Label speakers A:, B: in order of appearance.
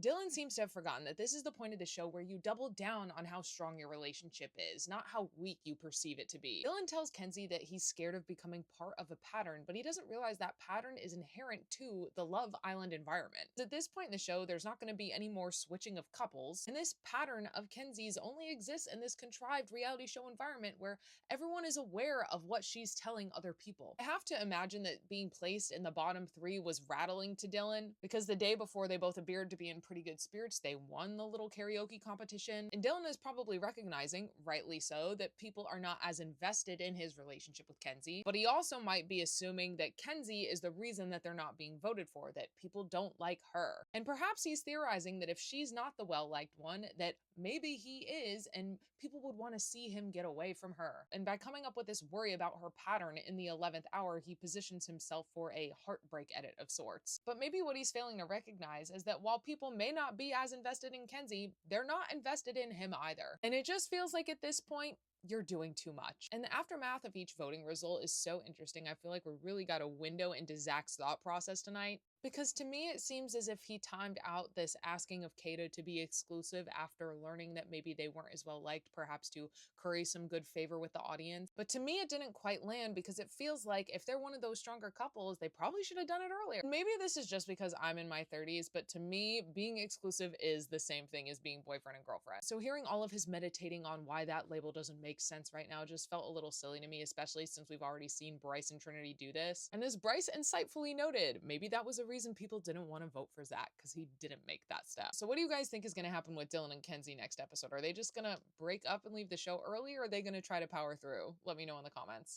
A: Dylan seems to have forgotten that this is the point of the show where you double down on how strong your relationship is, not how weak you perceive it to be. Dylan tells Kenzie that he's scared of becoming part of a pattern, but he doesn't realize that pattern is inherent to the Love Island environment. At this point in the show, there's not going to be any more switching of couples, and this pattern of Kenzie's only exists in this contrived reality show environment where everyone is aware of what she's telling other people. I have to imagine that being placed in the bottom three was rattling to Dylan because the day before they both appeared to be in pretty good spirits, they won the little karaoke competition. And Dylan is probably recognizing, rightly so, that people are not as invested in his relationship with Kenzie. But he also might be assuming that Kenzie is the reason that they're not being voted for, that people don't like her. And perhaps he's theorizing that if she's not the well-liked one, that maybe he is, and people would want to see him get away from her. And by coming up with this worry about her pattern in the 11th hour, he positions himself for a heartbreak edit of sorts. But maybe what he's failing to recognize is that while people may not be as invested in Kenzie, they're not invested in him either. And it just feels like at this point, you're doing too much. And the aftermath of each voting result is so interesting. I feel like we really got a window into Zach's thought process tonight. Because to me, it seems as if he timed out this asking of Kato to be exclusive after learning that maybe they weren't as well liked, perhaps to curry some good favor with the audience. But to me, it didn't quite land because it feels like if they're one of those stronger couples, they probably should have done it earlier. Maybe this is just because I'm in my 30s, but to me, being exclusive is the same thing as being boyfriend and girlfriend. So hearing all of his meditating on why that label doesn't make sense right now just felt a little silly to me, especially since we've already seen Bryce and Trinity do this. And as Bryce insightfully noted, maybe that was a reason people didn't want to vote for Zach, because he didn't make that step. So what do you guys think is going to happen with Dylan and Kenzie next episode? Are they just going to break up and leave the show early, or are they going to try to power through? Let me know in the comments.